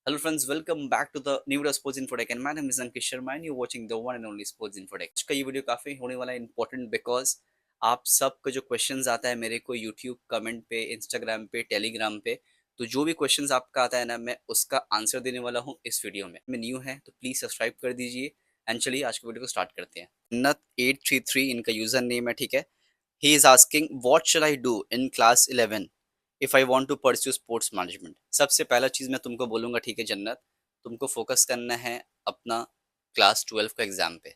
Hello friends, welcome back to the new Sports Infotech and my name is Ankit Sharma and you're watching the one and only Sports Infotech। आज का ये video काफी होने वाला है important because आप सबका जो क्वेश्चंस आता है मेरे को YouTube कमेंट पे, Instagram पे, Telegram पे, तो जो भी क्वेश्चंस आपका आता है ना मैं उसका आंसर देने वाला हूँ इस वीडियो में। मैं न्यू है तो प्लीज सब्सक्राइब कर दीजिए एंड चलिए आज के वीडियो को स्टार्ट करते हैं। नत 833 इनका यूजर नेम है, ठीक है। He is asking what shall I do in class 11 if I want to pursue sports management. सबसे पहला चीज मैं तुमको बोलूंगा, ठीक है जन्नत, तुमको फोकस करना है अपना क्लास 12 का एग्जाम पे।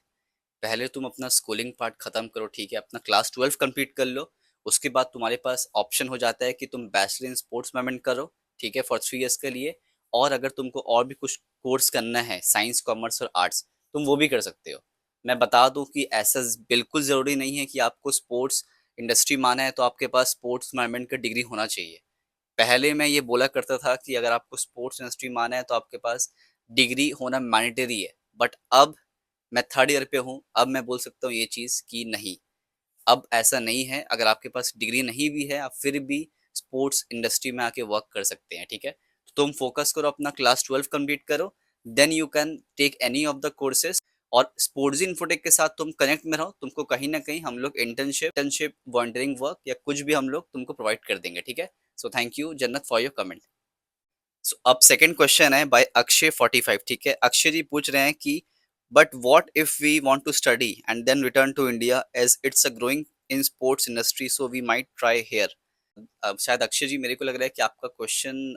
पहले तुम अपना स्कूलिंग पार्ट खत्म करो, ठीक है, अपना क्लास 12 कंप्लीट कर लो। उसके बाद तुम्हारे पास ऑप्शन हो जाता है कि तुम बैचलर इन स्पोर्ट्स मैनेजमेंट करो, ठीक है, फॉर 3 इयर्स के लिए। और अगर तुमको और भी कुछ कोर्स करना है साइंस, कॉमर्स और आर्ट्स, तुम वो भी कर सकते हो। मैं बता दूं कि ऐसा बिल्कुल जरूरी नहीं है कि आपको स्पोर्ट्स इंडस्ट्री माना है तो आपके पास स्पोर्ट्स मैनेजमेंट का डिग्री होना चाहिए। पहले मैं ये बोला करता था कि अगर आपको स्पोर्ट्स इंडस्ट्री माना है तो आपके पास डिग्री होना मैंडेटरी है, बट अब मैं थर्ड ईयर पे हूँ, अब मैं बोल सकता हूँ ये चीज़ कि नहीं, अब ऐसा नहीं है। अगर आपके पास डिग्री नहीं भी है आप फिर भी स्पोर्ट्स इंडस्ट्री में आके वर्क कर सकते हैं, ठीक है। तो तुम फोकस करो, अपना क्लास 12 कंप्लीट करो, then you can take any of the courses. और स्पोर्ट्स इन्फोटेक के साथ तुम कनेक्ट में रहो, तुमको कहीं ना कहीं हम लोग इंटर्नशिप वॉलंटियरिंग वर्क या कुछ भी हम लोग तुमको प्रोवाइड कर देंगे, ठीक है। So thank you Jannat for your comment. So अब सेकंड क्वेश्चन है बाय अक्षय 45, ठीक है। अक्षय जी पूछ रहे हैं कि but what if we want to study and then return to India as it's a growing in sports industry so we might try here. अब शायद अक्षय जी, मेरे को लग रहा है कि आपका क्वेश्चन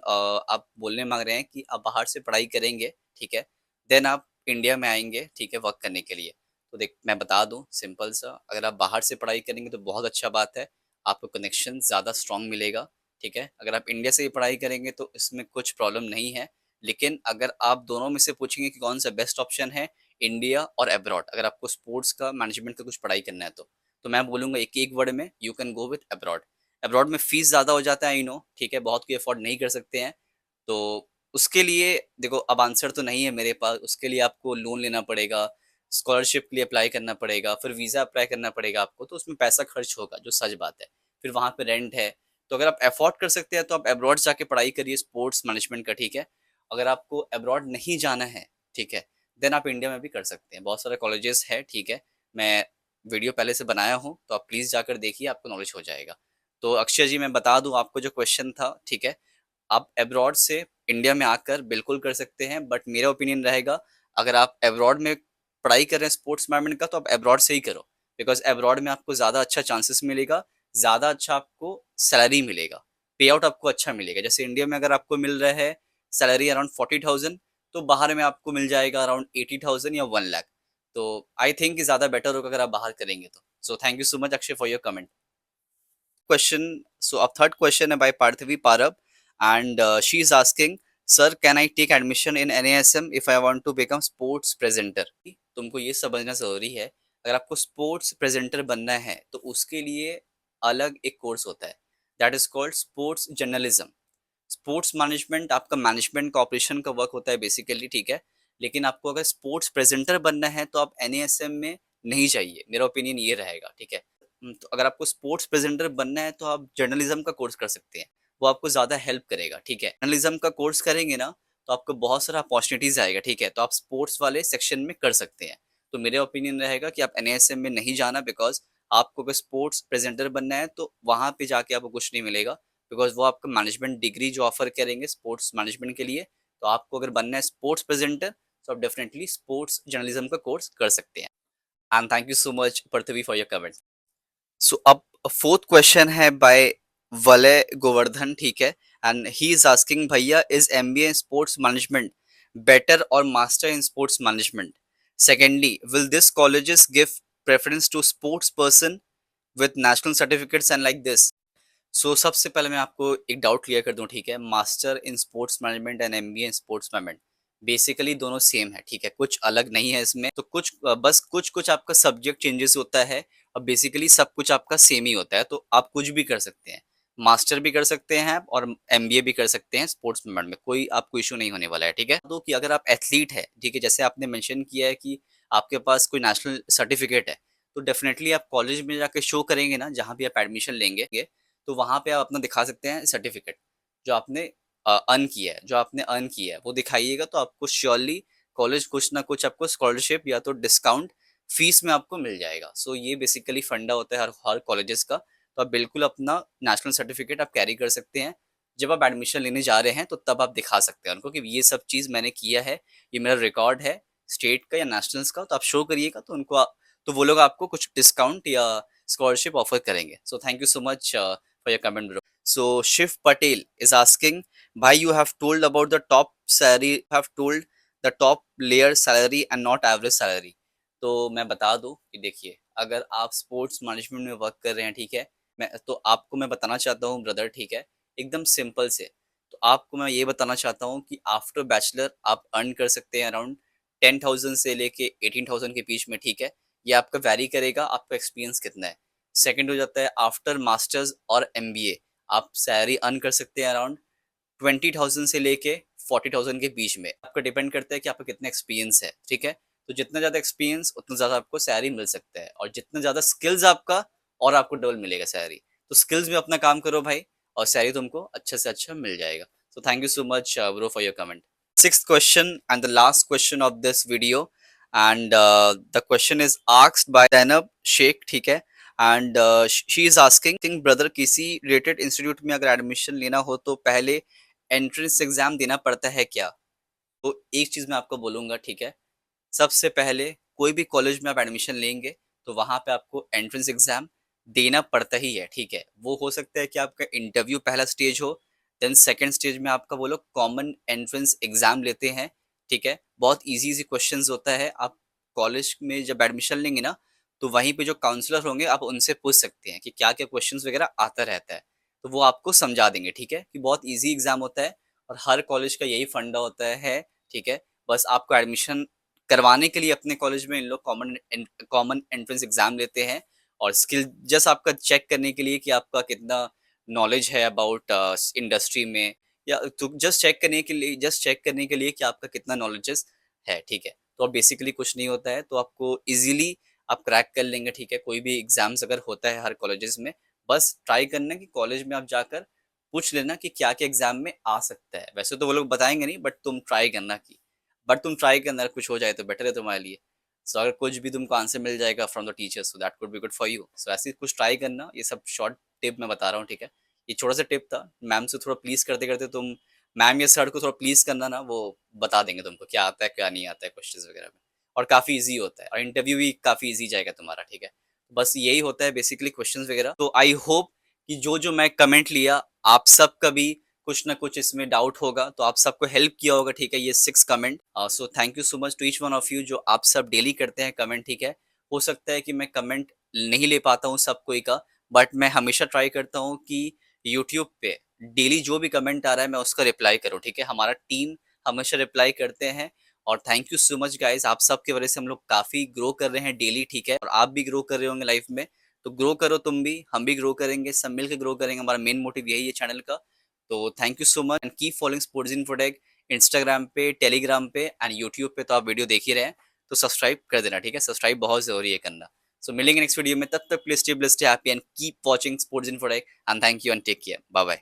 आप बोलने मांग रहे हैं कि आप बाहर से पढ़ाई करेंगे, ठीक है, देन आप इंडिया में आएंगे, ठीक है, वर्क करने के लिए। तो देख मैं बता दूं सिंपल सा, अगर आप बाहर से पढ़ाई करेंगे तो बहुत अच्छा बात है, आपको कनेक्शन ज़्यादा स्ट्रांग मिलेगा, ठीक है। अगर आप इंडिया से ही पढ़ाई करेंगे तो इसमें कुछ प्रॉब्लम नहीं है। लेकिन अगर आप दोनों में से पूछेंगे कि कौन सा बेस्ट ऑप्शन है, इंडिया और अब्रॉड, अगर आपको स्पोर्ट्स का मैनेजमेंट का कुछ पढ़ाई करना है तो मैं बोलूंगा एक एक वर्ड में, you can go with abroad. Abroad में फीस ज़्यादा हो जाता है, आई नो, ठीक है, बहुत कोई अफोर्ड नहीं कर सकते हैं। तो उसके लिए देखो, अब आंसर तो नहीं है मेरे पास, उसके लिए आपको लोन लेना पड़ेगा, स्कॉलरशिप के लिए अप्लाई करना पड़ेगा, फिर वीज़ा अप्लाई करना पड़ेगा आपको, तो उसमें पैसा खर्च होगा, जो सच बात है। फिर वहाँ पे रेंट है। तो अगर आप अफोर्ड कर सकते हैं तो आप अब्रॉड जाके पढ़ाई करिए स्पोर्ट्स मैनेजमेंट का, ठीक है। अगर आपको अब्रॉड नहीं जाना है, ठीक है, देन आप इंडिया में भी कर सकते हैं, बहुत सारे कॉलेजेस है, ठीक है। मैं वीडियो पहले से बनाया हूँ तो आप प्लीज़ जाकर देखिए, आपको नॉलेज हो जाएगा। तो अक्षय जी मैं बता दूँ आपको जो क्वेश्चन था, ठीक है, आप अब्रॉड से इंडिया में आकर बिल्कुल कर सकते हैं, बट मेरा ओपिनियन रहेगा अगर आप अब्रॉड में पढ़ाई कर रहे हैं स्पोर्ट्स मैनेजमेंट का तो आप अब्रॉड से ही करो, बिकॉज अब्रॉड में आपको ज़्यादा अच्छा चांसेस मिलेगा, ज़्यादा अच्छा आपको सैलरी मिलेगा, पे आउट आपको अच्छा मिलेगा। जैसे इंडिया में अगर आपको मिल रहा है सैलरी अराउंड 40,000, तो बाहर में आपको मिल जाएगा अराउंड 80,000 या 1 लाख। तो आई थिंक ज़्यादा बेटर होगा अगर आप बाहर करेंगे तो। सो thank you so much Akshay for your comment. Question. So a third question by Parthivi Parab, and she is asking, sir, can I take admission in NASM if I want to become sports presenter? तुमको ये समझना जरूरी है, अगर आपको sports presenter बनना है तो उसके लिए अलग एक कोर्स होता है, that is called sports journalism. Sports management आपका मैनेजमेंट का ऑपरेशन का वर्क होता है बेसिकली, ठीक है। लेकिन आपको अगर स्पोर्ट्स प्रेजेंटर बनना है तो आप एनएएसएम में नहीं जाइए, मेरा ओपिनियन ये रहेगा, ठीक है। तो अगर आपको स्पोर्ट्स प्रेजेंटर बनना है तो आप जर्नलिज्म का कोर्स कर सकते हैं, वो आपको ज़्यादा हेल्प करेगा, ठीक है। जर्नलिज्म का कोर्स करेंगे ना तो आपको बहुत सारा अपॉर्चुनिटीज आएगा, ठीक है, तो आप स्पोर्ट्स वाले सेक्शन में कर सकते हैं। तो मेरा ओपिनियन रहेगा कि आप एनएएसएम में नहीं जाना, बिकॉज आपको अगर स्पोर्ट्स प्रेजेंटर बनना है तो वहाँ पे जाके आपको कुछ नहीं मिलेगा, बिकॉज वो आपको मैनेजमेंट डिग्री जो ऑफर करेंगे स्पोर्ट्स मैनेजमेंट के लिए। तो आपको अगर बनना है स्पोर्ट्स प्रेजेंटर तो आप डेफिनेटली स्पोर्ट्स जर्नलिज्म का कोर्स कर सकते हैं। And thank you so much Prithvi for your comment. So अब फोर्थ क्वेश्चन है बाय वलय गोवर्धन, ठीक है, एंड ही इज आस्किंग भैया is MBA in sports management better or master in sports management? Secondly, will this colleges give preference to sports person with national certificates and like this? सबसे पहले मैं आपको एक doubt clear कर दूं, ठीक है। Master in sports management and MBA in sports management basically दोनों सेम है, ठीक है, कुछ अलग नहीं है इसमें। तो कुछ बस कुछ कुछ आपका सब्जेक्ट चेंजेस होता है और बेसिकली सब कुछ आपका सेम ही होता है। तो आप कुछ भी कर सकते हैं, मास्टर भी कर सकते हैं और एमबीए भी कर सकते हैं स्पोर्ट्स मैनेजमेंट में, कोई आपको इशू नहीं होने वाला है, ठीक है। तो कि अगर आप एथलीट है, ठीक है, जैसे आपने मेंशन किया है कि आपके पास कोई नेशनल सर्टिफिकेट है, तो डेफिनेटली आप कॉलेज में जाके शो करेंगे ना, जहाँ भी आप एडमिशन लेंगे तो वहाँ पे आप अपना दिखा सकते हैं सर्टिफिकेट जो आपने अर्न किया है, जो आपने अर्न किया है वो दिखाइएगा, तो आपको श्योरली कॉलेज कुछ ना कुछ आपको स्कॉलरशिप या तो डिस्काउंट फीस में आपको मिल जाएगा। सो ये बेसिकली फंडा होता है हर हर कॉलेजेस का। तो आप बिल्कुल अपना नेशनल सर्टिफिकेट आप कैरी कर सकते हैं। जब आप एडमिशन लेने जा रहे हैं तो तब आप दिखा सकते हैं उनको कि ये सब चीज़ मैंने किया है, ये मेरा रिकॉर्ड है स्टेट का या नेशनल्स का, तो आप शो करिएगा तो उनको तो वो लोग आपको कुछ डिस्काउंट या स्कॉलरशिप ऑफर करेंगे। So thank you so much for your comment bro. So Shiv Patel is asking, भाई you have told about the top salary, have told the top layer salary and not average salary. तो मैं बता दूं कि देखिए, अगर आप स्पोर्ट्स मैनेजमेंट में वर्क कर रहे हैं, ठीक है, मैं तो आपको मैं बताना चाहता हूँ ब्रदर, ठीक है, एकदम सिंपल से। तो आपको मैं ये बताना चाहता हूँ कि आफ्टर बैचलर आप अर्न कर सकते हैं अराउंड 10,000 से लेके 18,000 के बीच में, ठीक है। ये आपका वैरी करेगा आपका एक्सपीरियंस कितना है। सेकंड हो जाता है आफ्टर मास्टर्स और एमबीए, आप सैलरी अर्न कर सकते हैं अराउंड 20,000 से लेके 40,000 के बीच में। आपका डिपेंड करता है कि आपका कितना एक्सपीरियंस है, ठीक है। तो जितना ज़्यादा एक्सपीरियंस उतना ज़्यादा आपको सैलरी मिल सकता है, और जितना ज़्यादा स्किल्स आपका और आपको डबल मिलेगा सैलरी। तो स्किल्स में अपना काम करो भाई, और सैलरी तुमको अच्छे से अच्छा मिल जाएगा। सो thank you so much bro for your comment. Sixth question and the last question of this video, and the question is asked by Zainab Sheikh, ठीक है। and she is asking, brother किसी rated institute में अगर admission लेना हो तो पहले entrance exam देना पड़ता है क्या? तो एक चीज मैं आपको बोलूंगा, ठीक है, सबसे पहले कोई भी कॉलेज में आप एडमिशन लेंगे तो वहां पे आपको एंट्रेंस एग्जाम देना पड़ता ही है, ठीक है। वो हो सकता है कि आपका इंटरव्यू पहला स्टेज हो, देन सेकंड स्टेज में आपका वो लोग कॉमन एंट्रेंस एग्जाम लेते हैं, ठीक है। बहुत इजी इजी क्वेश्चंस होता है। आप कॉलेज में जब एडमिशन लेंगे ना, तो वहीं पे जो काउंसलर होंगे आप उनसे पूछ सकते हैं कि क्या क्या क्वेश्चंस वगैरह आता रहता है, तो वो आपको समझा देंगे, ठीक है, कि बहुत ईजी एग्जाम होता है। और हर कॉलेज का यही फंडा होता है, ठीक है। बस आपको एडमिशन करवाने के लिए अपने कॉलेज में इन लोग कॉमन एंट्रेंस एग्जाम लेते हैं, और स्किल जस्ट आपका चेक करने के लिए कि आपका कितना नॉलेज है अबाउट इंडस्ट्री में, या तो जस्ट चेक करने के लिए कि आपका कितना नॉलेजेस है, ठीक है। तो अब बेसिकली कुछ नहीं होता है, तो आपको इजीली आप क्रैक कर लेंगे, ठीक है। कोई भी एग्जाम्स अगर होता है हर कॉलेजेस में, बस ट्राई करना कि कॉलेज में आप जाकर पूछ लेना कि क्या क्या एग्जाम में आ सकता है। वैसे तो वो लोग बताएंगे नहीं, बट तुम ट्राई करना कि बट तुम ट्राई करना, अगर कुछ हो जाए तो बेटर है तुम्हारे लिए। सो अगर कुछ भी तुमको आंसर मिल जाएगा from the teachers, so that could be good for you. So ऐसे कुछ ट्राई करना। ये सब शॉर्ट टिप मैं बता रहा हूँ, ठीक है। ये छोटा सा टिप था। मैम से थोड़ा प्लीज करते करते तुम मैम या सर को थोड़ा प्लीज करना ना, वो बता देंगे तुमको क्या आता है क्या नहीं आता है क्वेश्चंस वगैरह में। और काफी इजी होता है, और इंटरव्यू भी काफी इजी जाएगा तुम्हारा, ठीक है। बस यही होता है बेसिकली क्वेश्चंस वगैरह। तो आई होप कि जो जो मैं कमेंट लिया, आप सबका भी कुछ ना कुछ इसमें डाउट होगा, तो आप सबको हेल्प किया होगा, ठीक है, ये 6 comment. So thank you so much to each one of you जो आप सब डेली करते हैं कमेंट, ठीक है। हो सकता है कि मैं कमेंट नहीं ले पाता हूँ सब कोई का, बट मैं हमेशा ट्राई करता हूँ कि यूट्यूब पे डेली जो भी कमेंट आ रहा है मैं उसका रिप्लाई करूँ, ठीक है। हमारा टीम हमेशा रिप्लाई करते हैं। और thank you so much guys, आप सब की वजह से हम लोग काफी ग्रो कर रहे हैं डेली, ठीक है। और आप भी ग्रो कर रहे होंगे लाइफ में, तो ग्रो करो तुम भी, हम भी ग्रो करेंगे, सब मिलकर ग्रो करेंगे। हमारा मेन मोटिव यही है चैनल का। तो thank you so much and keep following sports infotech, Instagram पे, टेलीग्राम पे एंड यूट्यूब पे। तो आप वीडियो देख ही रहे हैं, तो सब्सक्राइब कर देना, ठीक है। सब्सक्राइब बहुत जरूरी है करना। सो मिलेंगे नेक्स्ट वीडियो में, तब तक please stay blessed, happy and keep watching Sports Infotech and thank you and take care, bye bye.